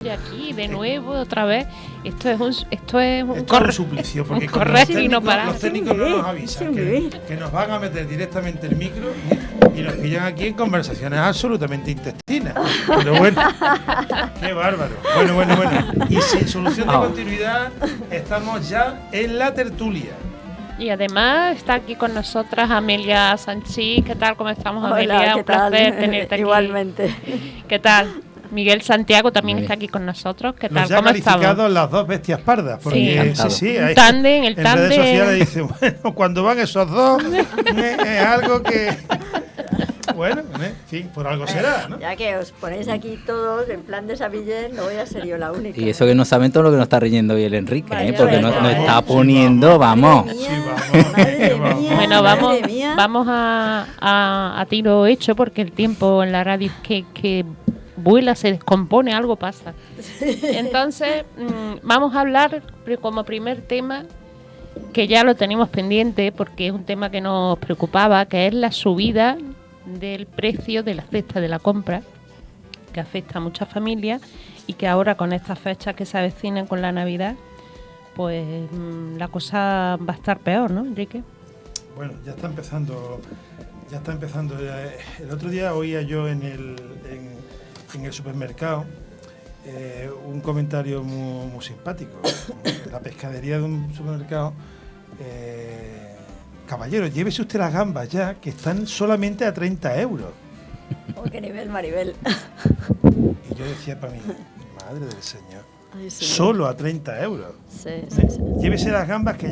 Y aquí de nuevo otra vez esto es un suplicio, porque los técnicos no nos avisan que nos van a meter directamente el micro y nos pillan aquí en conversaciones absolutamente intestinas. Pero bueno, qué bárbaro. Bueno. Y sin solución de continuidad estamos ya en la tertulia. Y además está aquí con nosotras Amelia Sanchís. ¿Qué tal? ¿Cómo estamos, Amelia? Hola, un placer tenerte aquí. Igualmente. ¿Qué tal? Miguel Santiago también está aquí con nosotros. ¿Qué tal? ¿Cómo estamos? Calificado las dos bestias pardas. Porque sí, el tándem. En redes sociales dicen, bueno, cuando van esos dos, es algo que... Bueno, en fin, por algo será, ¿no? Ya que os ponéis aquí todos en plan de Savillén, no voy a ser yo la única. Y eso que no saben todo lo que nos está riñendo hoy el Enrique, vaya, porque nos está poniendo, vamos. Bueno, vamos a tiro hecho, porque el tiempo en la radio es que vuela, se descompone, algo pasa. Entonces, vamos a hablar como primer tema, que ya lo tenemos pendiente, porque es un tema que nos preocupaba, que es la subida del precio de la cesta de la compra, que afecta a muchas familias y que ahora con estas fechas que se avecinan con la Navidad, pues la cosa va a estar peor, ¿no, Enrique? Bueno, ya está empezando. El otro día oía yo en el supermercado un comentario muy simpático. En la pescadería de un supermercado, caballero, llévese usted las gambas ya, que están solamente a 30 euros. Oh, qué nivel, Maribel. Y yo decía para mí, madre del Señor, solo a 30 euros. Sí. Llévese las gambas que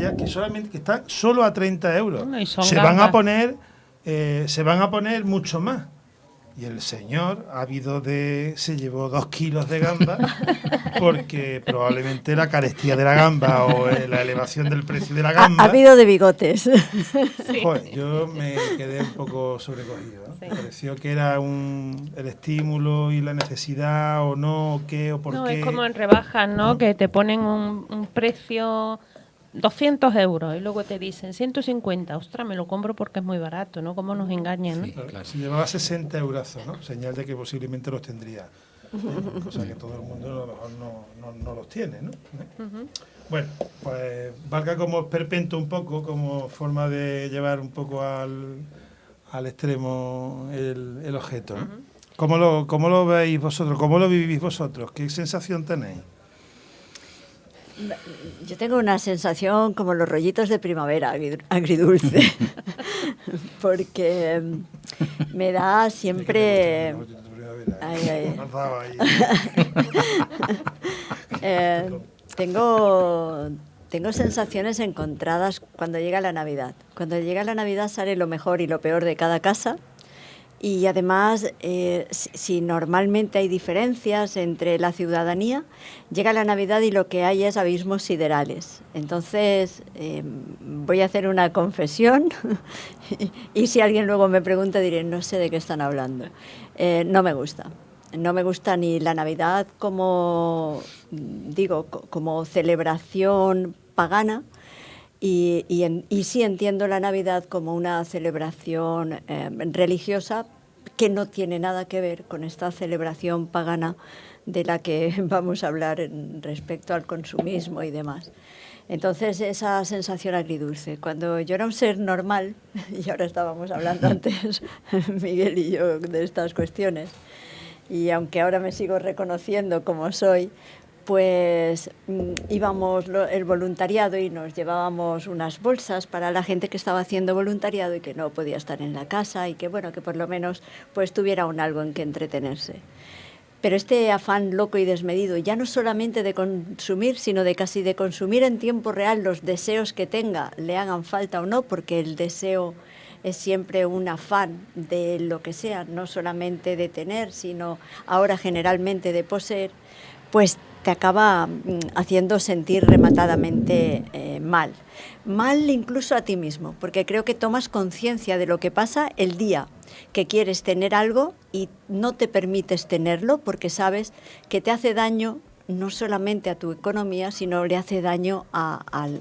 están solo a 30 euros. Bueno, se van a poner mucho más. Y el señor se llevó 2 kilos de gamba porque probablemente la carestía de la gamba o la elevación del precio de la gamba... Ha habido de bigotes. Sí. Joder, yo me quedé un poco sobrecogido, ¿no? Sí. Me pareció que era el estímulo y la necesidad o no, o qué, o por qué. No, es como en rebajas, ¿no? Que te ponen un precio... 200 euros y luego te dicen 150, ostras, me lo compro porque es muy barato, ¿no? Cómo nos engañan, ¿no? Sí, claro. Si llevaba 60 euros, ¿no? Señal de que posiblemente los tendría. O sea que todo el mundo a lo mejor no los tiene, ¿no? Bueno, pues valga como esperpento un poco, como forma de llevar un poco al extremo el objeto, ¿no? ¿Cómo lo veis vosotros? ¿Cómo lo vivís vosotros? ¿Qué sensación tenéis? Yo tengo una sensación como los rollitos de primavera, agridulce, porque me da siempre... Tengo sensaciones encontradas cuando llega la Navidad. Cuando llega la Navidad sale lo mejor y lo peor de cada casa. Y además, si normalmente hay diferencias entre la ciudadanía, llega la Navidad y lo que hay es abismos siderales. Entonces, voy a hacer una confesión y si alguien luego me pregunta diré, no sé de qué están hablando. No me gusta. No me gusta ni la Navidad como celebración pagana. Y sí entiendo la Navidad como una celebración religiosa que no tiene nada que ver con esta celebración pagana de la que vamos a hablar respecto al consumismo y demás. Entonces, esa sensación agridulce. Cuando yo era un ser normal, y ahora estábamos hablando antes, Miguel y yo, de estas cuestiones, y aunque ahora me sigo reconociendo como soy, pues íbamos el voluntariado y nos llevábamos unas bolsas para la gente que estaba haciendo voluntariado y que no podía estar en la casa y que por lo menos pues tuviera algo en que entretenerse. Pero este afán loco y desmedido, ya no solamente de consumir, sino de casi de consumir en tiempo real los deseos que tenga, le hagan falta o no, porque el deseo es siempre un afán de lo que sea, no solamente de tener, sino ahora generalmente de poseer, pues te acaba haciendo sentir rematadamente mal. Mal incluso a ti mismo, porque creo que tomas conciencia de lo que pasa el día que quieres tener algo y no te permites tenerlo porque sabes que te hace daño no solamente a tu economía, sino le hace daño al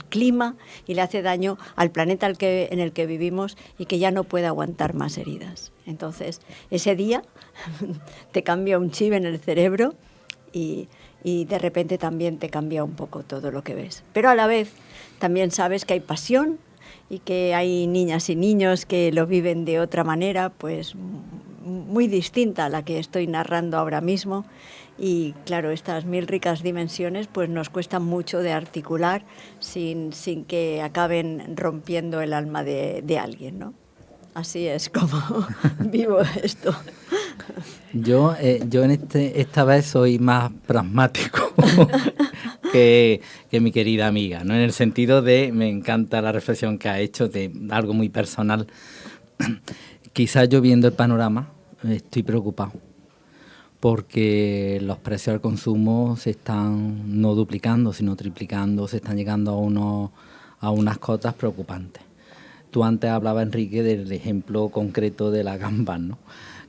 clima y le hace daño al planeta en el que vivimos y que ya no puede aguantar más heridas. Entonces, ese día te cambia un chip en el cerebro y de repente también te cambia un poco todo lo que ves. Pero a la vez también sabes que hay pasión y que hay niñas y niños que lo viven de otra manera, pues muy distinta a la que estoy narrando ahora mismo. Y claro, estas 1000 ricas dimensiones pues nos cuestan mucho de articular sin que acaben rompiendo el alma de alguien, ¿no? Así es como vivo esto. Yo esta vez soy más pragmático que mi querida amiga, ¿no? En el sentido de, me encanta la reflexión que ha hecho de algo muy personal. Quizás yo viendo el panorama estoy preocupado porque los precios al consumo se están no duplicando, sino triplicando, se están llegando a unas cotas preocupantes. Tú antes hablabas, Enrique, del ejemplo concreto de la gamba, ¿no?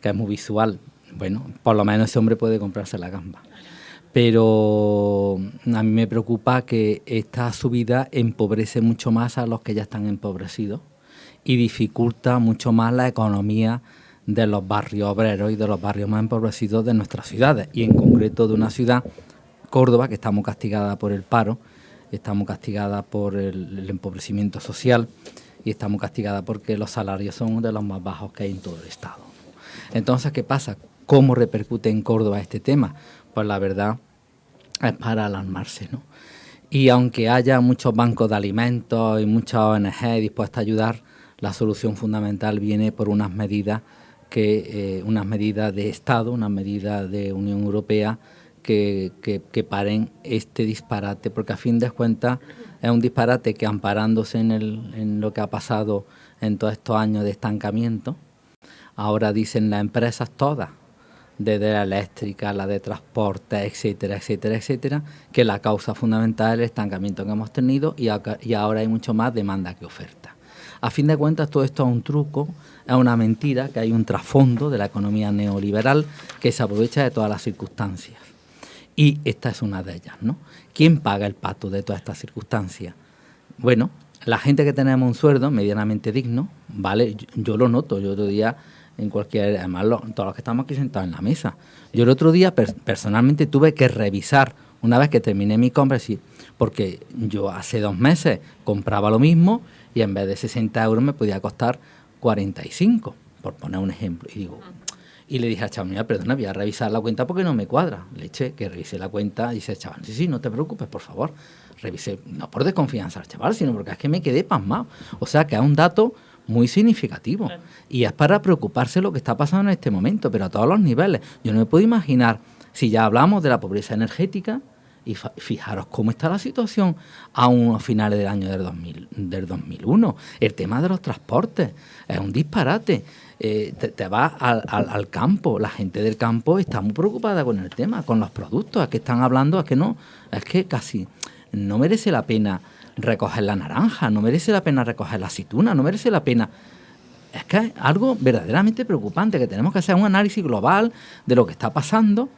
Que es muy visual. Bueno, por lo menos ese hombre puede comprarse la gamba. Pero a mí me preocupa que esta subida empobrece mucho más a los que ya están empobrecidos y dificulta mucho más la economía de los barrios obreros y de los barrios más empobrecidos de nuestras ciudades. Y en concreto de una ciudad, Córdoba, que está muy castigada por el paro, está muy castigada por el empobrecimiento social y está muy castigada porque los salarios son de los más bajos que hay en todo el Estado. Entonces, ¿qué pasa? ¿Cómo repercute en Córdoba este tema? Pues la verdad es para alarmarse, ¿no? Y aunque haya muchos bancos de alimentos y muchas ONG dispuestas a ayudar, la solución fundamental viene por unas medidas de Estado, unas medidas de Unión Europea que paren este disparate, porque a fin de cuentas es un disparate que, amparándose en lo que ha pasado en todos estos años de estancamiento, ahora dicen las empresas todas, desde la eléctrica, la de transporte, etcétera, etcétera, etcétera, que la causa fundamental es el estancamiento que hemos tenido y ahora hay mucho más demanda que oferta. A fin de cuentas, todo esto es un truco, es una mentira, que hay un trasfondo de la economía neoliberal que se aprovecha de todas las circunstancias. Y esta es una de ellas, ¿no? ¿Quién paga el pato de todas estas circunstancias? Bueno, la gente que tenemos un sueldo medianamente digno, ¿vale? Yo lo noto, yo otro día en cualquier, además todos los que estamos aquí sentados en la mesa. Yo el otro día personalmente tuve que revisar, una vez que terminé mi compra, porque yo hace 2 meses compraba lo mismo y en vez de 60 euros me podía costar 45, por poner un ejemplo. Y le dije a chaval, mira, perdona, voy a revisar la cuenta porque no me cuadra. Le eché que revisé la cuenta y dice, chaval, sí, no te preocupes, por favor. Revisé, no por desconfianza al chaval, sino porque es que me quedé pasmado. O sea, que es un dato muy significativo. Claro. Y es para preocuparse lo que está pasando en este momento, pero a todos los niveles. Yo no me puedo imaginar, si ya hablamos de la pobreza energética, y fijaros cómo está la situación a unos finales del año del 2001. El tema de los transportes es un disparate. Te vas al campo, la gente del campo está muy preocupada con el tema, con los productos. Es que están hablando, es que casi no merece la pena recoger la naranja, no merece la pena recoger la aceituna, no merece la pena. Es que es algo verdaderamente preocupante, que tenemos que hacer un análisis global de lo que está pasando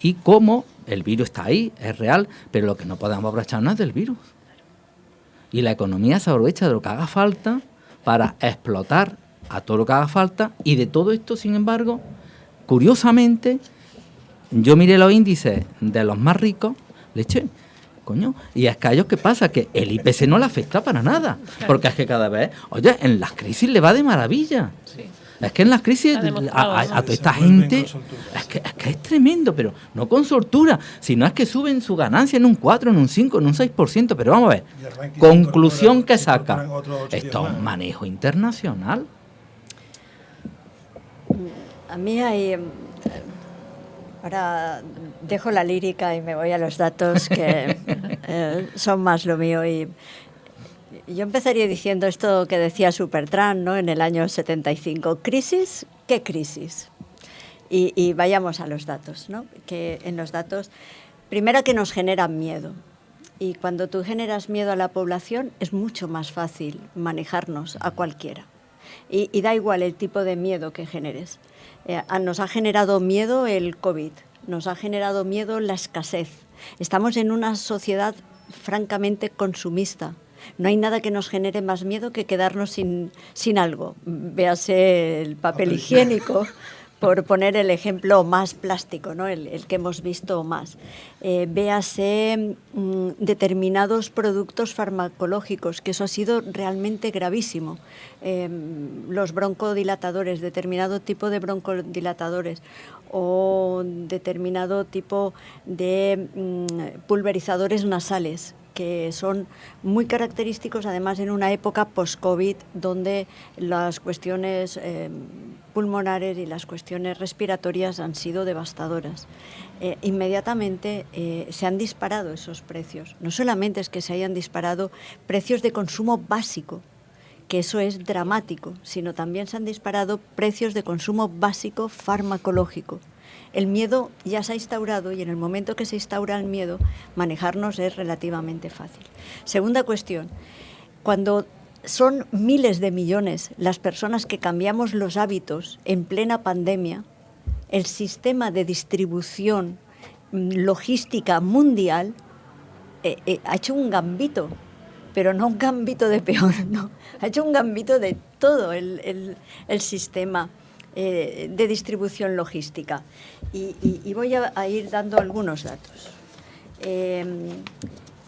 y cómo el virus está ahí, es real, pero lo que no podemos aprovecharnos es del virus. Y la economía se aprovecha de lo que haga falta para explotar a todo lo que haga falta, y de todo esto, sin embargo, curiosamente, yo miré los índices de los más ricos, y es que a ellos, ¿qué pasa? Que el IPC no le afecta para nada, porque es que cada vez, oye, en las crisis le va de maravilla. Sí. Es que en las crisis a toda esta gente es que es tremendo, pero no con soltura, sino es que suben su ganancia en un 4, en un 5, en un 6%, pero vamos a ver, conclusión que saca, esto es un manejo internacional. A mí hay... Ahora dejo la lírica y me voy a los datos que son más lo mío. Y yo empezaría diciendo esto que decía Supertramp, ¿no? En el año 75. ¿Crisis? ¿Qué crisis? Y vayamos a los datos, ¿no? Que en los datos, primero, que nos generan miedo. Y cuando tú generas miedo a la población, es mucho más fácil manejarnos a cualquiera. Y da igual el tipo de miedo que generes. Nos ha generado miedo el COVID, nos ha generado miedo la escasez. Estamos en una sociedad francamente consumista. No hay nada que nos genere más miedo que quedarnos sin algo. Véase el papel higiénico, por poner el ejemplo más plástico, ¿no? el que hemos visto más. Véase determinados productos farmacológicos, que eso ha sido realmente gravísimo. Los broncodilatadores, determinado tipo de broncodilatadores o determinado tipo de pulverizadores nasales, que son muy característicos además en una época post-COVID donde las cuestiones pulmonares y las cuestiones respiratorias han sido devastadoras. Inmediatamente se han disparado esos precios. No solamente es que se hayan disparado precios de consumo básico, que eso es dramático, sino también se han disparado precios de consumo básico farmacológico. El miedo ya se ha instaurado y en el momento que se instaura el miedo, manejarnos es relativamente fácil. Segunda cuestión, cuando son miles de millones las personas que cambiamos los hábitos en plena pandemia, el sistema de distribución logística mundial ha hecho un gambito, pero no un gambito de peor, no, ha hecho un gambito de todo el sistema de distribución logística. Y voy a ir dando algunos datos.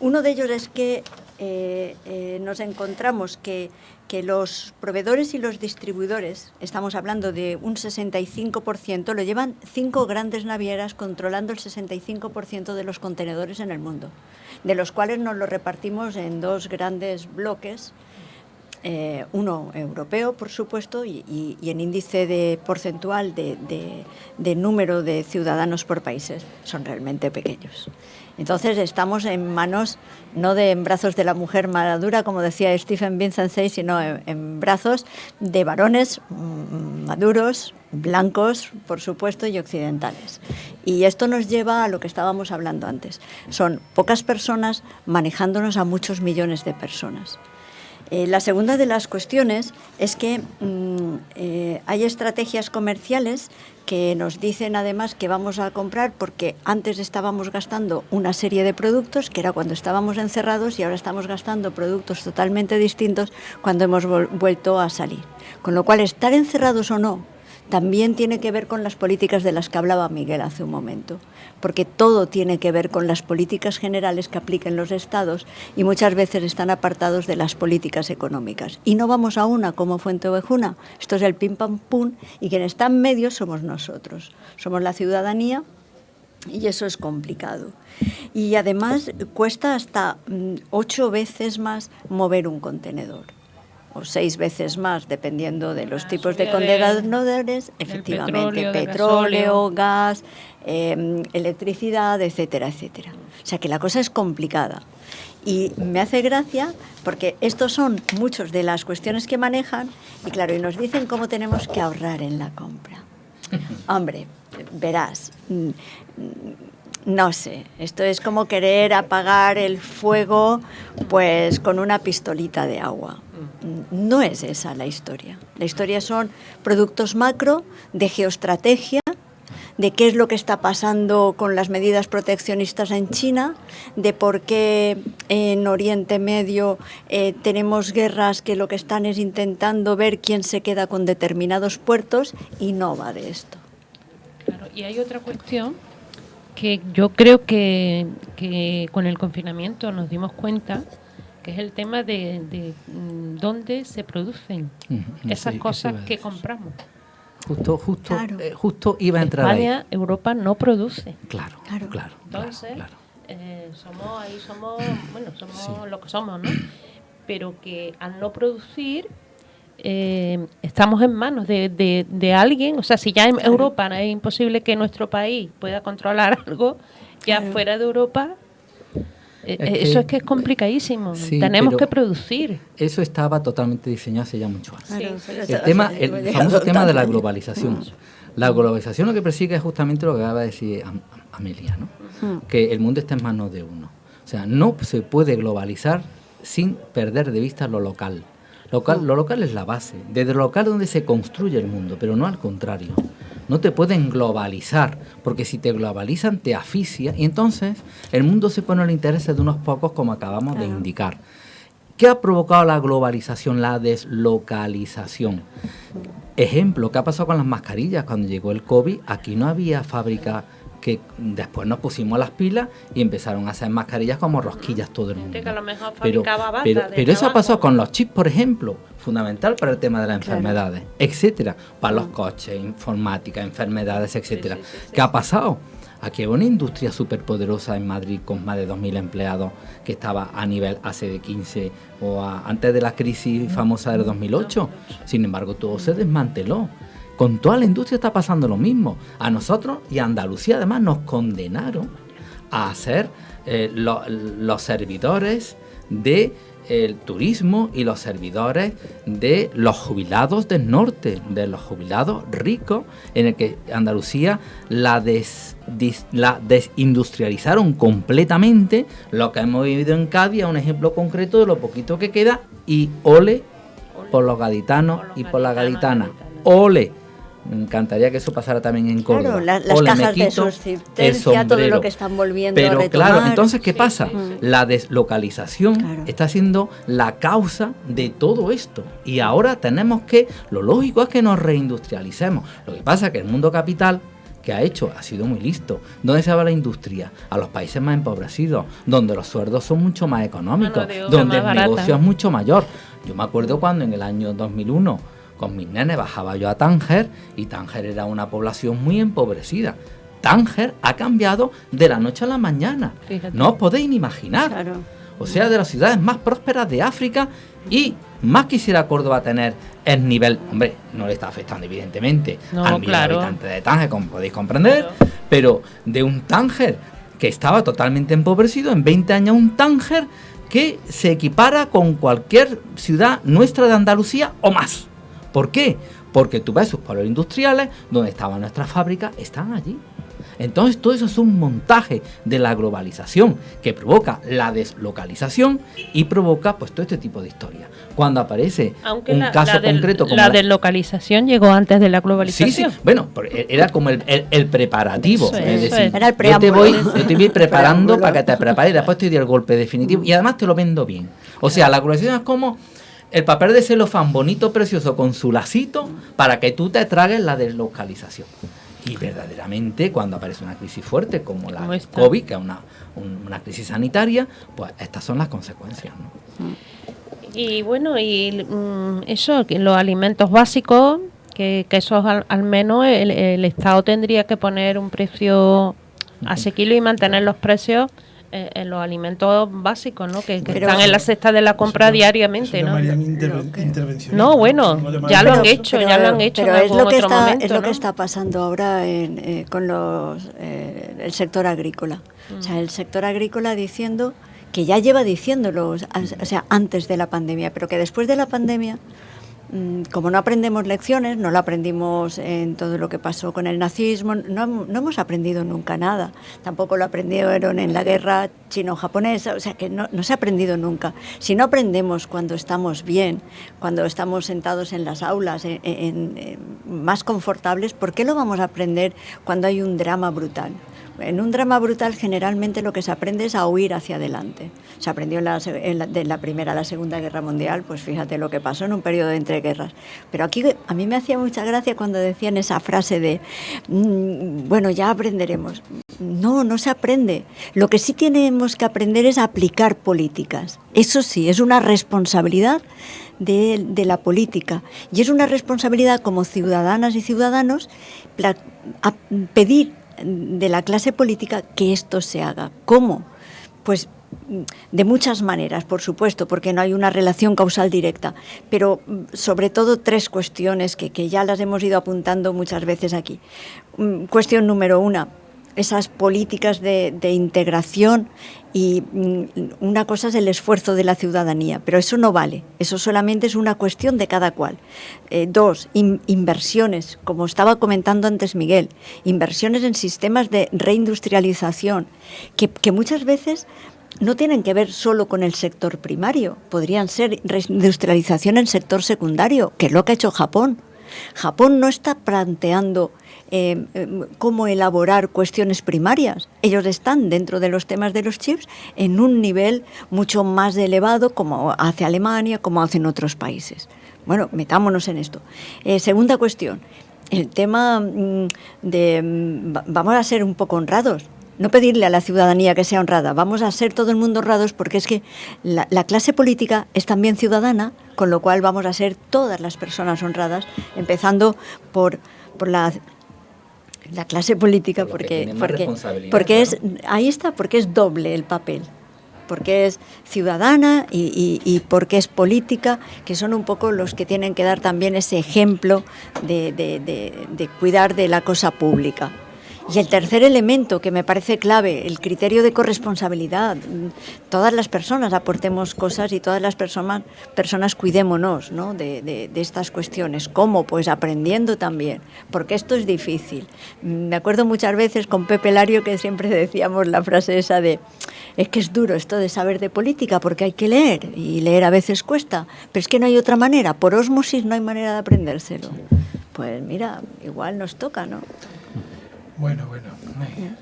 Uno de ellos es que nos encontramos que los proveedores y los distribuidores, estamos hablando de un 65%, lo llevan 5 grandes navieras controlando el 65% de los contenedores en el mundo, de los cuales nos lo repartimos en 2 grandes bloques. Uno europeo, por supuesto, y en índice porcentual de número de ciudadanos por países son realmente pequeños. Entonces estamos en manos, no en brazos de la mujer madura, como decía Stephen Vincent Say, sino en brazos de varones maduros, blancos, por supuesto, y occidentales. Y esto nos lleva a lo que estábamos hablando antes. Son pocas personas manejándonos a muchos millones de personas. La segunda de las cuestiones es que hay estrategias comerciales que nos dicen además que vamos a comprar porque antes estábamos gastando una serie de productos, que era cuando estábamos encerrados, y ahora estamos gastando productos totalmente distintos cuando hemos vuelto a salir. Con lo cual, estar encerrados o no también tiene que ver con las políticas de las que hablaba Miguel hace un momento, porque todo tiene que ver con las políticas generales que apliquen los estados y muchas veces están apartados de las políticas económicas. Y no vamos a una como Fuenteovejuna, esto es el pim pam pum, y quien está en medio somos nosotros, somos la ciudadanía, y eso es complicado. Y además cuesta hasta 8 veces más mover un contenedor, o 6 veces más, dependiendo de los tipos de contenedores, efectivamente, petróleo, gas, electricidad, etcétera, etcétera. O sea que la cosa es complicada. Y me hace gracia porque estos son muchos de las cuestiones que manejan y claro, y nos dicen cómo tenemos que ahorrar en la compra. Hombre, verás, no sé, esto es como querer apagar el fuego pues con una pistolita de agua. No es esa la historia. La historia son productos macro, de geoestrategia, de qué es lo que está pasando con las medidas proteccionistas en China, de por qué en Oriente Medio tenemos guerras que lo que están es intentando ver quién se queda con determinados puertos, y no va de esto. Claro, y hay otra cuestión que yo creo que con el confinamiento nos dimos cuenta, que es el tema de dónde se producen esas cosas que compramos. Justo iba a entrar España, ahí. Europa no produce. Claro. Entonces, somos lo que somos, ¿no? Pero que al no producir, estamos en manos de alguien. O sea, si ya en Europa es imposible que nuestro país pueda controlar algo, ya fuera de Europa... eso es complicadísimo. Sí, tenemos que producir. Eso estaba totalmente diseñado hace ya mucho años. Claro, el famoso tema de la globalización. La globalización lo que persigue es justamente lo que acaba de decir Amelia, ¿no? Que el mundo está en manos de uno. O sea, no se puede globalizar sin perder de vista lo local. Lo local es la base, desde lo local donde se construye el mundo, pero no al contrario. No te pueden globalizar, porque si te globalizan te asfixia y entonces el mundo se pone al interés de unos pocos, como acabamos de indicar. ¿Qué ha provocado la globalización, la deslocalización? Ejemplo, ¿qué ha pasado con las mascarillas? Cuando llegó el COVID, aquí no había fábrica, que después nos pusimos las pilas y empezaron a hacer mascarillas como rosquillas todo el mundo. Que a lo mejor fabricaba bata pero eso ha pasado con los chips, por ejemplo, fundamental para el tema de las enfermedades, etcétera, para los coches, informática, enfermedades, etcétera. ¿Qué ha pasado? Aquí hay una industria superpoderosa en Madrid con más de 2.000 empleados que estaba a nivel hace de 15 o antes de la crisis famosa del 2008. Sin embargo, todo se desmanteló. Con toda la industria está pasando lo mismo. A nosotros y a Andalucía además nos condenaron a ser los servidores del turismo y los servidores de los jubilados del norte, de los jubilados ricos, en el que Andalucía la desindustrializaron completamente. Lo que hemos vivido en Cádiz es un ejemplo concreto de lo poquito que queda, y ole por los gaditanos y por la gaditana. Ole. Me encantaría que eso pasara también en Córdoba. Claro, las cajas de subsistencia, todo lo que están volviendo a retomar. Pero claro, entonces, ¿qué pasa? La deslocalización está siendo la causa de todo esto. Y ahora tenemos que, lo lógico es que nos reindustrialicemos. Lo que pasa es que el mundo capital, que ha sido muy listo. ¿Dónde se va la industria? A los países más empobrecidos, donde los sueldos son mucho más económicos, donde el negocio es mucho mayor. Yo me acuerdo cuando en el año 2001... con mis nenes bajaba yo a Tánger, y Tánger era una población muy empobrecida. Tánger ha cambiado de la noche a la mañana. Fíjate. No os podéis ni imaginar. Claro. O sea, de las ciudades más prósperas de África, y más quisiera Córdoba tener el nivel, hombre, no le está afectando evidentemente al millón de habitantes de Tánger, como podéis comprender, pero de un Tánger que estaba totalmente empobrecido, en 20 años un Tánger que se equipara con cualquier ciudad nuestra de Andalucía o más. ¿Por qué? Porque tú ves sus polos industriales, donde estaban nuestras fábricas, están allí. Entonces todo eso es un montaje de la globalización que provoca la deslocalización y provoca pues todo este tipo de historias. Cuando aparece caso concreto como la deslocalización llegó antes de la globalización. Sí, bueno, era como el preparativo. Es decir, era el preámbulo. Yo te voy preparando para que te prepares y después te doy el golpe definitivo y además te lo vendo bien. O sea, la globalización es como el papel de celofán bonito, precioso, con su lacito, para que tú te tragues la deslocalización. Y verdaderamente, cuando aparece una crisis fuerte como la COVID, que es una crisis sanitaria, pues estas son las consecuencias, ¿no? Y bueno, eso, que los alimentos básicos, que esos al menos el Estado tendría que poner un precio asequible y mantener los precios en los alimentos básicos, ¿no? Que están en la cesta de la compra diariamente, ¿no? No, bueno, ya lo han hecho, pero en otro momento, es lo que está pasando ahora con el sector agrícola. O sea, el sector agrícola diciendo que ya lleva diciéndolo, o sea, antes de la pandemia, pero que después de la pandemia, como no aprendemos lecciones, no lo aprendimos en todo lo que pasó con el nazismo, no hemos aprendido nunca nada. Tampoco lo aprendieron en la guerra chino-japonesa, o sea que no se ha aprendido nunca. Si no aprendemos cuando estamos bien, cuando estamos sentados en las aulas, más confortables, ¿por qué lo vamos a aprender cuando hay un drama brutal? En un drama brutal generalmente lo que se aprende es a huir hacia adelante. Se aprendió de la Primera a la Segunda Guerra Mundial, pues fíjate lo que pasó en un periodo de entreguerras. Pero aquí a mí me hacía mucha gracia cuando decían esa frase de, bueno, ya aprenderemos. No se aprende. Lo que sí tenemos que aprender es aplicar políticas. Eso sí, es una responsabilidad de la política. Y es una responsabilidad como ciudadanas y ciudadanos pedir de la clase política que esto se haga. ¿Cómo? Pues de muchas maneras, por supuesto, porque no hay una relación causal directa, pero sobre todo 3 cuestiones que ya las hemos ido apuntando muchas veces aquí. Cuestión número 1, esas políticas de integración, y una cosa es el esfuerzo de la ciudadanía, pero eso no vale, eso solamente es una cuestión de cada cual. 2, inversiones, como estaba comentando antes Miguel, inversiones en sistemas de reindustrialización, que muchas veces no tienen que ver solo con el sector primario, podrían ser reindustrialización en sector secundario, que es lo que ha hecho Japón. Japón no está planteando cómo elaborar cuestiones primarias. Ellos están dentro de los temas de los chips en un nivel mucho más elevado, como hace Alemania, como hacen otros países. Bueno, metámonos en esto. Segunda cuestión, el tema vamos a ser un poco honrados. No pedirle a la ciudadanía que sea honrada, vamos a ser todo el mundo honrados, porque es que la clase política es también ciudadana, con lo cual vamos a ser todas las personas honradas, empezando por la clase política, porque es, ahí está, porque es doble el papel, porque es ciudadana y porque es política, que son un poco los que tienen que dar también ese ejemplo de cuidar de la cosa pública. Y el tercer elemento que me parece clave, el criterio de corresponsabilidad. Todas las personas aportemos cosas y todas las personas cuidémonos, ¿no?, de estas cuestiones. ¿Cómo? Pues aprendiendo también, porque esto es difícil. Me acuerdo muchas veces con Pepe Lario que siempre decíamos la frase esa de: es que es duro esto de saber de política porque hay que leer, y leer a veces cuesta, pero es que no hay otra manera, por ósmosis no hay manera de aprendérselo. Pues mira, igual nos toca, ¿no? Bueno,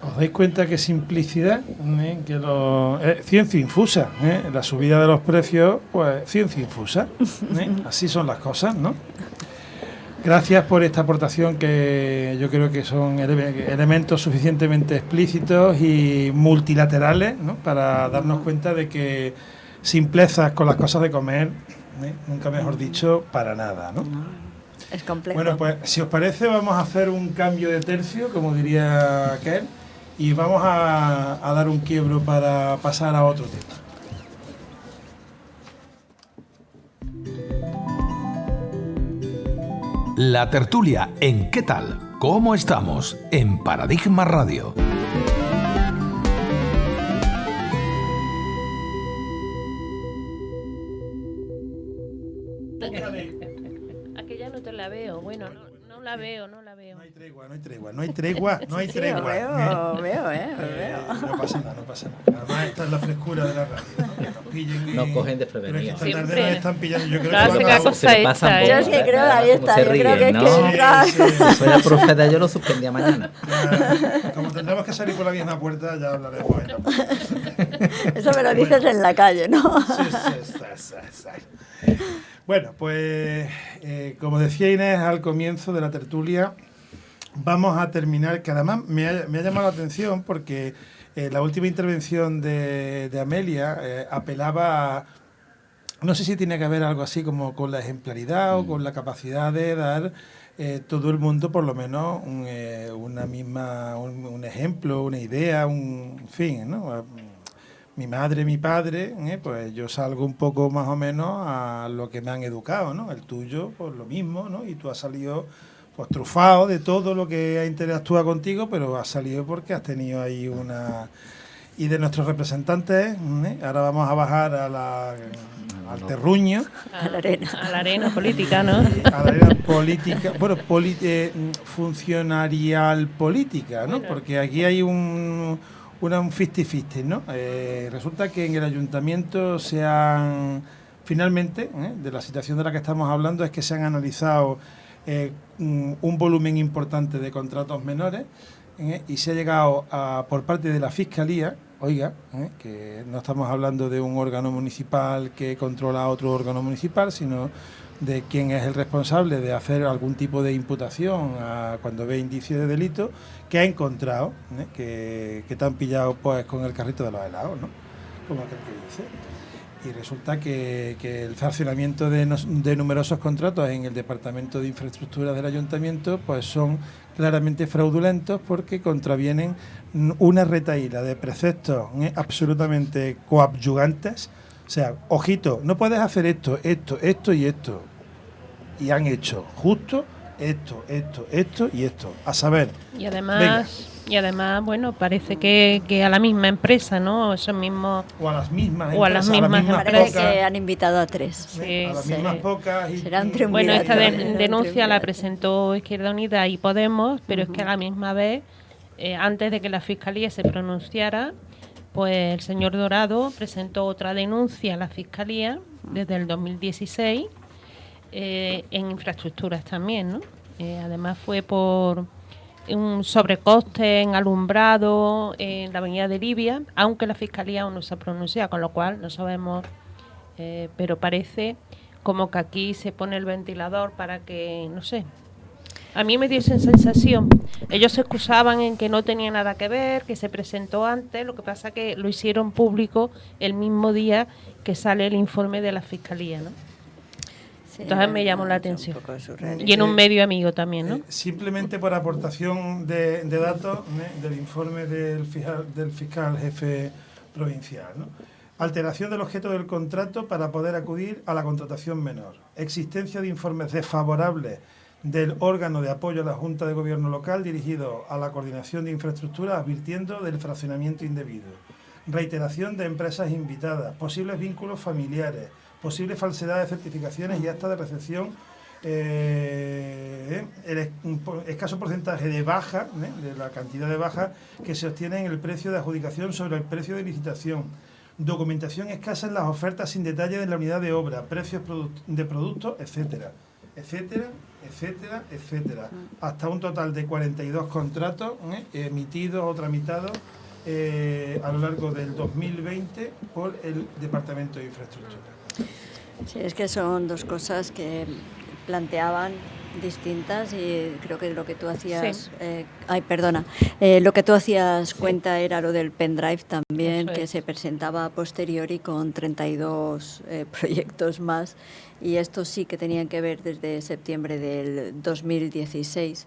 ¿os dais cuenta que simplicidad? Que ciencia infusa, la subida de los precios, pues ciencia infusa, así son las cosas, ¿no? Gracias por esta aportación, que yo creo que son elementos suficientemente explícitos y multilaterales, ¿no?, para darnos cuenta de que simplezas con las cosas de comer, nunca mejor dicho, para nada, ¿no? Es complejo. Bueno, pues si os parece vamos a hacer un cambio de tercio, como diría Ken, y vamos a dar un quiebro para pasar a otro tema. La tertulia en ¿Qué tal? ¿Cómo estamos? En Paradigma Radio. La veo, bueno, no la veo. No hay tregua. Veo. No pasa nada. Además, esta es la frescura de la radio, ¿no? Que nos pillen nos cogen desprevenidos. Pero es que esta tarde nos están pillando, yo creo que yo sí creo, ahí está, yo creo que ¿no? Si fuera profeta yo lo suspendía mañana. Como tendremos que salir por la misma puerta, ya hablaremos. Eso me lo dices en la calle, ¿no? Sí. Bueno, pues como decía Inés al comienzo de la tertulia, vamos a terminar, que además me ha llamado la atención porque la última intervención de Amelia apelaba a, no sé si tiene que ver algo así como con la ejemplaridad o con la capacidad de dar todo el mundo por lo menos un ejemplo, una idea, un fin, ¿no? Mi madre, mi padre, pues yo salgo un poco más o menos a lo que me han educado, ¿no? El tuyo, pues lo mismo, ¿no? Y tú has salido pues trufado de todo lo que interactúa contigo, pero has salido porque has tenido ahí una... Y de nuestros representantes, ahora vamos a bajar al terruño. A la arena política, ¿no? A la arena política, bueno, funcionarial política, ¿no? Porque aquí hay un 50-50, ¿no? Resulta que en el ayuntamiento finalmente, de la situación de la que estamos hablando, es que se han analizado un volumen importante de contratos menores y se ha llegado por parte de la Fiscalía, que no estamos hablando de un órgano municipal que controla a otro órgano municipal, sino de quién es el responsable de hacer algún tipo de imputación cuando ve indicios de delito, que ha encontrado que te han pillado pues con el carrito de los helados, ¿no? Como aquel que dice. Y resulta que el sancionamiento de numerosos contratos en el Departamento de Infraestructura del Ayuntamiento pues son claramente fraudulentos porque contravienen una retahíla de preceptos absolutamente coadyuvantes. O sea, ojito, no puedes hacer esto y esto. Y han hecho justo esto y esto. A saber. Y además, bueno, parece que a la misma empresa, ¿no? Esos mismos... O a las mismas Parece que han invitado a 3. Sí, a las mismas pocas. Bueno, esta denuncia la presentó Izquierda Unida y Podemos, pero es que a la misma vez, antes de que la Fiscalía se pronunciara, pues el señor Dorado presentó otra denuncia a la Fiscalía desde el 2016 en infraestructuras también, ¿no? Además fue por un sobrecoste en alumbrado en la avenida de Libia, aunque la Fiscalía aún no se ha pronunciado, con lo cual no sabemos, pero parece como que aquí se pone el ventilador para que, no sé. A mí me dio esa sensación. Ellos se excusaban en que no tenía nada que ver, que se presentó antes, lo que pasa que lo hicieron público el mismo día que sale el informe de la Fiscalía, ¿no? Sí, entonces me llamó la atención. Un Y en un medio amigo también, ¿no? Simplemente por aportación de datos del informe del fiscal jefe provincial, ¿no? Alteración del objeto del contrato para poder acudir a la contratación menor. Existencia de informes desfavorables del órgano de apoyo a la Junta de Gobierno local dirigido a la coordinación de infraestructuras advirtiendo del fraccionamiento indebido. Reiteración de empresas invitadas, posibles vínculos familiares, posible falsedad de certificaciones y acta de recepción, el escaso porcentaje de baja, de la cantidad de baja que se obtiene en el precio de adjudicación sobre el precio de licitación, documentación escasa en las ofertas sin detalle de la unidad de obra, precios de productos, etcétera, etcétera, etcétera, etcétera, hasta un total de 42 contratos emitidos o tramitados a lo largo del 2020 por el Departamento de Infraestructura. Sí, es que son dos cosas que planteaban distintas y creo que lo que tú hacías, lo que tú hacías cuenta era lo del pendrive también, que se presentaba a posteriori con 32 proyectos más, y estos sí que tenían que ver desde septiembre del 2016.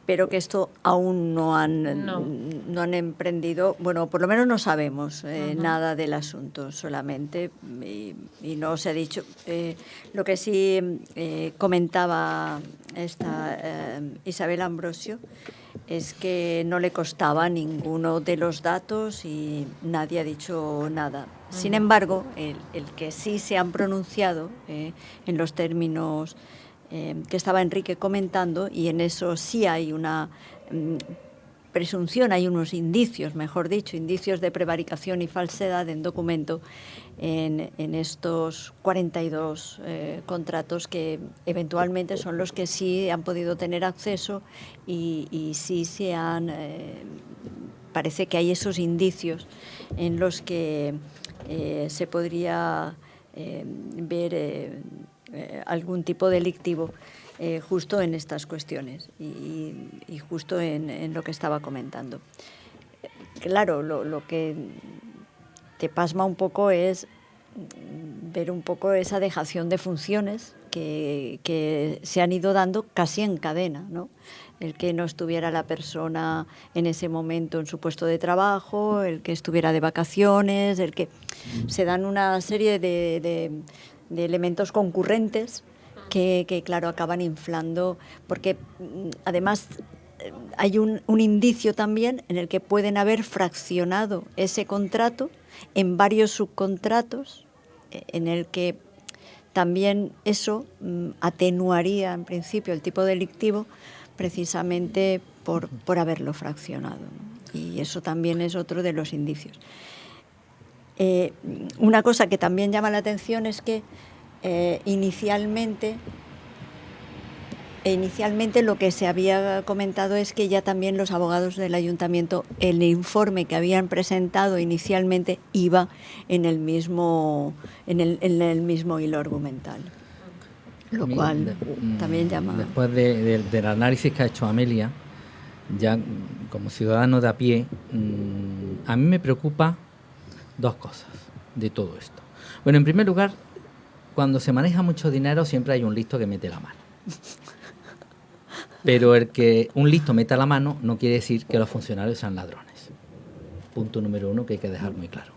Pero que esto aún no han emprendido, bueno, por lo menos no sabemos nada del asunto solamente, y no se ha dicho. Lo que sí comentaba Isabel Ambrosio es que no le costaba ninguno de los datos y nadie ha dicho nada. Sin embargo, el que sí se han pronunciado en los términos que estaba Enrique comentando, y en eso sí hay una presunción, hay unos indicios, mejor dicho, indicios de prevaricación y falsedad en documento en estos 42 contratos que eventualmente son los que sí han podido tener acceso y sí se han... parece que hay esos indicios en los que se podría ver... algún tipo delictivo justo en estas cuestiones y justo en lo que estaba comentando. Claro, lo que te pasma un poco es ver un poco esa dejación de funciones que se han ido dando casi en cadena, ¿no? El que no estuviera la persona en ese momento en su puesto de trabajo, el que estuviera de vacaciones, el que se dan una serie de elementos concurrentes que claro, acaban inflando, porque además hay un indicio también en el que pueden haber fraccionado ese contrato en varios subcontratos, en el que también eso atenuaría en principio el tipo delictivo precisamente por haberlo fraccionado, ¿no? Y eso también es otro de los indicios. Una cosa que también llama la atención es que inicialmente lo que se había comentado es que ya también los abogados del ayuntamiento, el informe que habían presentado inicialmente iba en el mismo hilo argumental, lo cual también llama... Después del análisis que ha hecho Amelia, ya como ciudadano de a pie, a mí me preocupa dos cosas de todo esto. Bueno, en primer lugar, cuando se maneja mucho dinero siempre hay un listo que mete la mano. Pero el que un listo meta la mano no quiere decir que los funcionarios sean ladrones. Punto número uno que hay que dejar muy claro.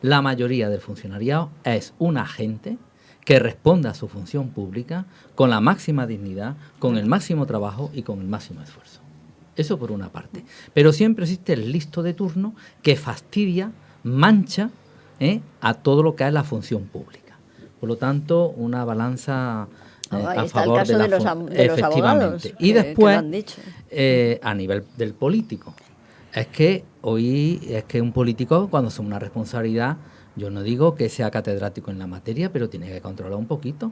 La mayoría del funcionariado es un agente que responde a su función pública con la máxima dignidad, con el máximo trabajo y con el máximo esfuerzo. Eso por una parte. Pero siempre existe el listo de turno que fastidia, mancha a todo lo que es la función pública. Por lo tanto, una balanza a favor de los efectivamente. abogados, y después, a nivel del político, Es que hoy, es que un político, cuando asume una responsabilidad, yo no digo que sea catedrático en la materia, pero tiene que controlar un poquito.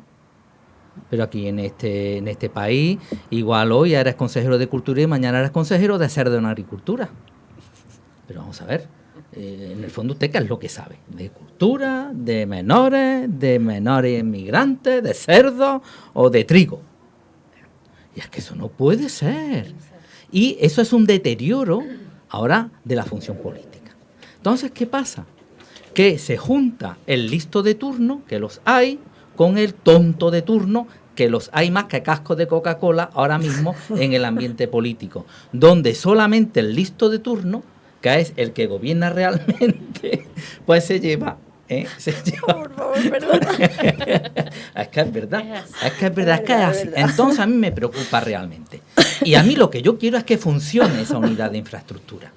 Pero aquí en este país, igual hoy eres consejero de Cultura y mañana eres consejero de Cerdo en Agricultura. Pero vamos a ver, en el fondo usted qué es lo que sabe, de cultura, de menores inmigrantes, de cerdo o de trigo. Y es que eso no puede ser. Y eso es un deterioro ahora de la función política. Entonces, ¿qué pasa? Que se junta el listo de turno, que los hay, con el tonto de turno, que los hay más que cascos de Coca-Cola ahora mismo en el ambiente político, donde solamente el listo de turno, que es el que gobierna realmente, pues se lleva... Por favor, perdona. Es que es verdad, es que es así. Entonces a mí me preocupa realmente. Y a mí lo que yo quiero es que funcione esa unidad de infraestructura.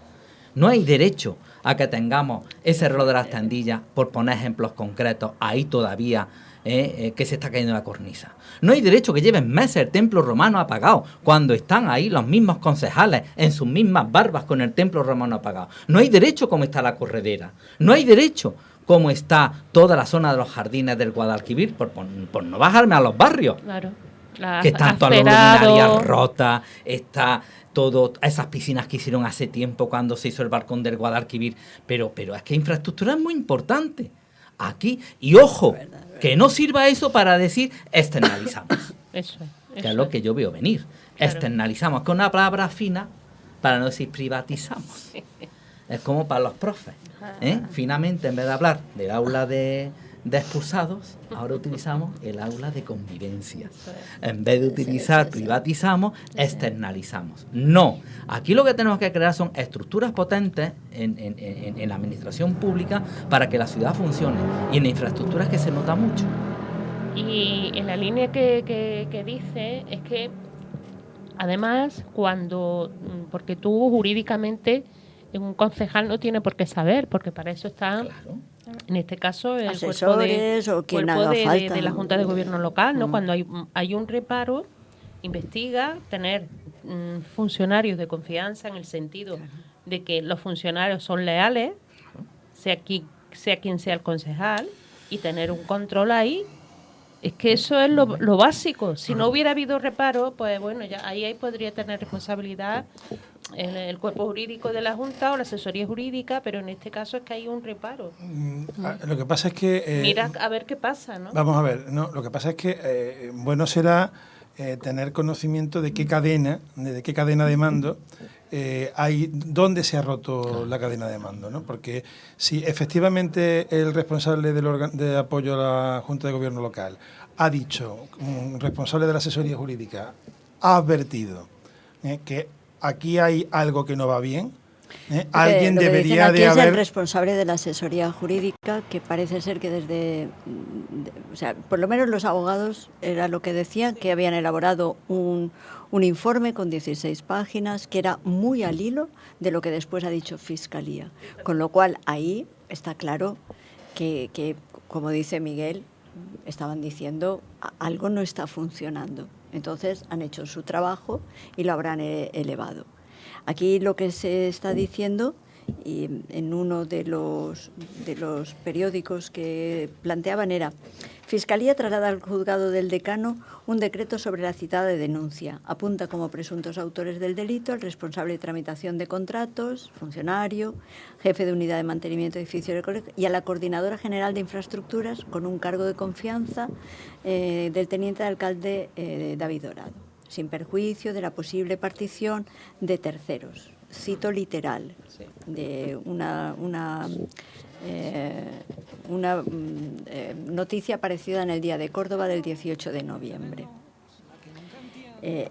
No hay derecho a que tengamos ese reloj de las tendillas, por poner ejemplos concretos, ahí todavía, que se está cayendo la cornisa. No hay derecho que lleven meses el templo romano apagado, cuando están ahí los mismos concejales en sus mismas barbas con el templo romano apagado. No hay derecho como está la corredera. No hay derecho como está toda la zona de los jardines del Guadalquivir, por no bajarme a los barrios. Claro. Que están todas las luminarias rotas, está todo, esas piscinas que hicieron hace tiempo cuando se hizo el balcón del Guadalquivir, pero es que infraestructura es muy importante aquí, y ojo, que no sirva eso para decir externalizamos, eso que es lo que yo veo venir, claro. Externalizamos, con una palabra fina para no decir privatizamos. Es como para los profes, finalmente en vez de hablar del aula de expulsados, ahora utilizamos el aula de convivencia. En vez de utilizar privatizamos, externalizamos. No, aquí lo que tenemos que crear son estructuras potentes en la administración pública para que la ciudad funcione, y en infraestructuras que se nota mucho. Y en la línea que dice es que además porque tú jurídicamente un concejal no tiene por qué saber, porque para eso está, claro, en este caso, el cuerpo de la Junta de Gobierno local, ¿no? Cuando hay un reparo, investiga, tener funcionarios de confianza en el sentido de que los funcionarios son leales, sea quien sea el concejal, y tener un control ahí. Es que eso es lo básico. Si no hubiera habido reparo, pues bueno, ya ahí podría tener responsabilidad el cuerpo jurídico de la Junta o la asesoría jurídica, pero en este caso es que hay un reparo. Lo que pasa es que... mira a ver qué pasa, ¿no? Vamos a ver, no, lo que pasa es que bueno será tener conocimiento de qué cadena de mando dónde se ha roto la cadena de mando, ¿no? Porque si efectivamente el responsable de apoyo a la Junta de Gobierno local ha dicho, responsable de la asesoría jurídica, ha advertido que aquí hay algo que no va bien, alguien debería de haber... Es el responsable de la asesoría jurídica, que parece ser que o sea, por lo menos los abogados era lo que decían, que habían elaborado un informe con 16 páginas que era muy al hilo de lo que después ha dicho Fiscalía, con lo cual ahí está claro que como dice Miguel, estaban diciendo algo no está funcionando. Entonces han hecho su trabajo y lo habrán elevado. Aquí lo que se está diciendo, y en uno de los periódicos que planteaban era: Fiscalía traslada al juzgado del decano un decreto sobre la citada denuncia. Apunta como presuntos autores del delito al responsable de tramitación de contratos, funcionario, jefe de unidad de mantenimiento de edificios del colegio, y a la coordinadora general de infraestructuras con un cargo de confianza del teniente de alcalde David Dorado, sin perjuicio de la posible partición de terceros. Cito literal de una noticia aparecida en el Día de Córdoba del 18 de noviembre.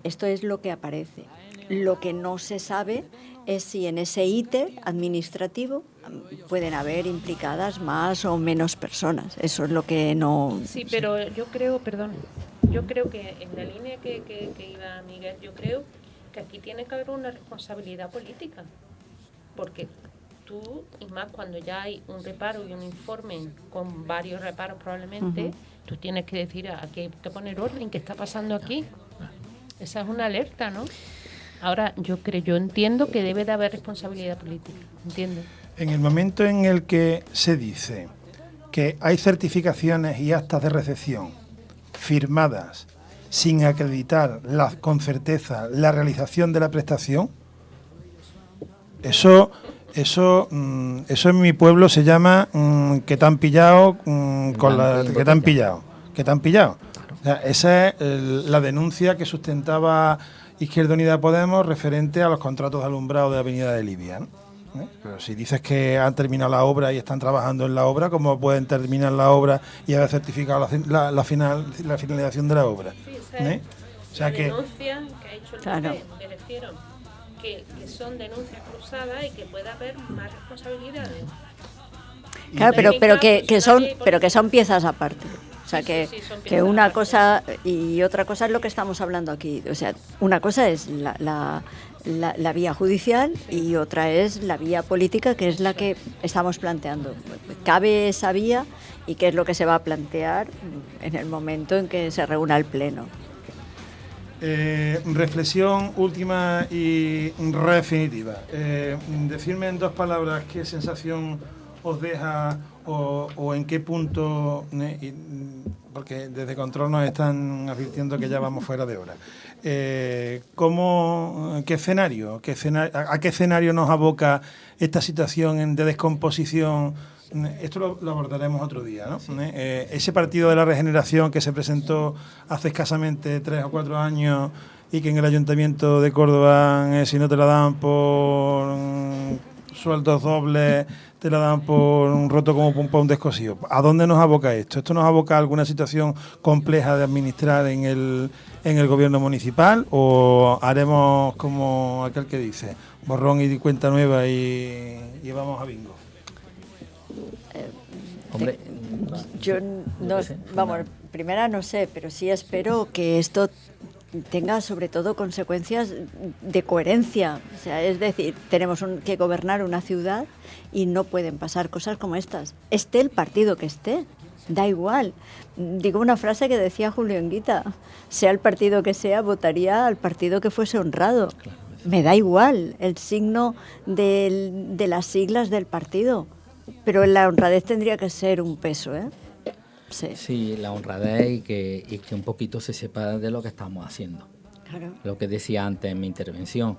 Esto es lo que aparece. Lo que no se sabe es si en ese íter administrativo pueden haber implicadas más o menos personas. Eso es lo que no... Sí, pero yo creo que en la línea que iba Miguel, yo creo que aquí tiene que haber una responsabilidad política, porque tú, y más cuando ya hay un reparo y un informe con varios reparos probablemente, tú tienes que decir, aquí hay que poner orden, ¿qué está pasando aquí? Esa es una alerta, ¿no? Ahora, yo entiendo que debe de haber responsabilidad política, entiendo. En el momento en el que se dice que hay certificaciones y actas de recepción firmadas sin acreditar con certeza la realización de la prestación, eso en mi pueblo se llama que te han pillado que te han pillado. O sea, esa es la denuncia que sustentaba Izquierda Unida Podemos referente a los contratos de alumbrado de la Avenida de Libia, ¿no? Pero si dices que han terminado la obra y están trabajando en la obra, ¿cómo pueden terminar la obra y haber certificado la finalización de la obra? Sí, O sea, que denuncia que ha hecho el Claro. PP, me refiero, que son denuncias cruzadas y que puede haber más responsabilidades. Claro, pero que son piezas aparte. O sea, Sí, que, sí, sí, son que piezas una aparte. cosa y otra cosa es lo que estamos hablando aquí. O sea, una cosa es la vía judicial y otra es la vía política, que es la que estamos planteando. Cabe esa vía y qué es lo que se va a plantear en el momento en que se reúna el Pleno. Reflexión última y definitiva. Decirme en 2 palabras qué sensación os deja o en qué punto, porque desde Control nos están advirtiendo que ya vamos fuera de hora. ¿Qué escenario? ¿A qué escenario nos aboca esta situación de descomposición? Esto lo abordaremos otro día, ¿no? Sí. Ese partido de la regeneración que se presentó hace escasamente 3 o 4 años y que en el Ayuntamiento de Córdoba, si no te la dan por sueldos dobles, te la dan por un roto como un descosido. ¿A dónde nos aboca esto? ¿Esto nos aboca a alguna situación compleja de administrar en el gobierno municipal o haremos como aquel que dice, borrón y cuenta nueva y vamos a bingo? Hombre, Yo no, vamos, primera no sé, pero sí espero que esto tenga sobre todo consecuencias de coherencia. O sea, es decir, tenemos que gobernar una ciudad y no pueden pasar cosas como estas. Esté el partido que esté, da igual. Digo una frase que decía Julio Enguita, sea el partido que sea, votaría al partido que fuese honrado. Me da igual el signo de las siglas del partido, pero la honradez tendría que ser un peso, ¿eh? Sí, la honradez y que un poquito se sepa de lo que estamos haciendo. Claro. Lo que decía antes en mi intervención.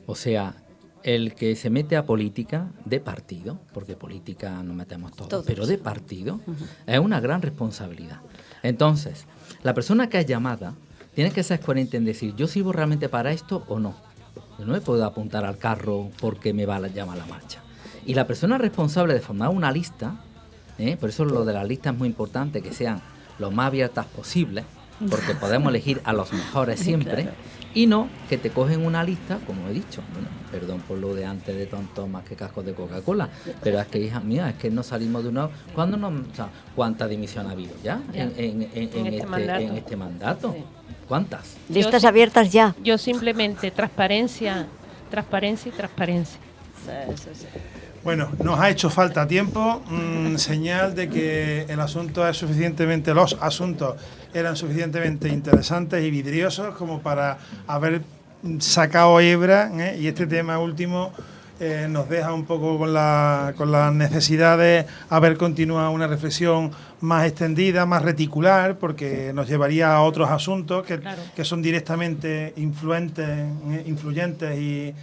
O sea, el que se mete a política de partido, porque política nos metemos todos, pero de partido, es una gran responsabilidad. Entonces, la persona que es llamada tiene que ser coherente en decir, ¿yo sirvo realmente para esto o no? Yo no me puedo apuntar al carro porque me va a llamar la marcha. Y la persona responsable de formar una lista, por eso lo de la lista es muy importante, que sean lo más abiertas posibles, porque podemos elegir a los mejores siempre, claro. Y no que te cogen una lista, como he dicho, bueno, perdón por lo de antes de tontos más que cascos de Coca-Cola, pero es que, hija mía, es que no salimos de una... ¿Cuántas dimisiones ha habido ya en este mandato? Sí. ¿Cuántas? Listas abiertas ya. Yo simplemente transparencia y transparencia. Sí. Bueno, nos ha hecho falta tiempo, señal de que el asunto es los asuntos eran suficientemente interesantes y vidriosos como para haber sacado hebra, y este tema último nos deja un poco con la necesidad de haber continuado una reflexión más extendida, más reticular, porque nos llevaría a otros asuntos que son directamente influyentes y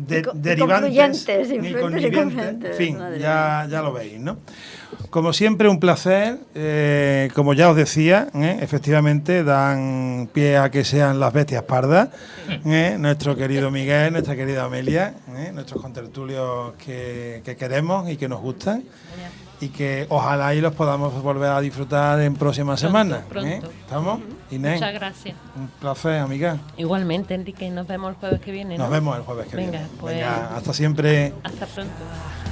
derivantes y conlluyentes. En fin, ya lo veis, ¿no? Como siempre, un placer. Como ya os decía, efectivamente dan pie a que sean las bestias pardas. Nuestro querido Miguel, nuestra querida Amelia, nuestros contertulios que queremos y que nos gustan. Y que ojalá y los podamos volver a disfrutar en próximas semanas. Pronto. ¿Estamos? Inés. Muchas gracias. Un placer, amiga. Igualmente, Enrique. Nos vemos el jueves que viene, ¿no? Nos vemos el jueves que viene. Pues, Venga, hasta siempre. Hasta pronto.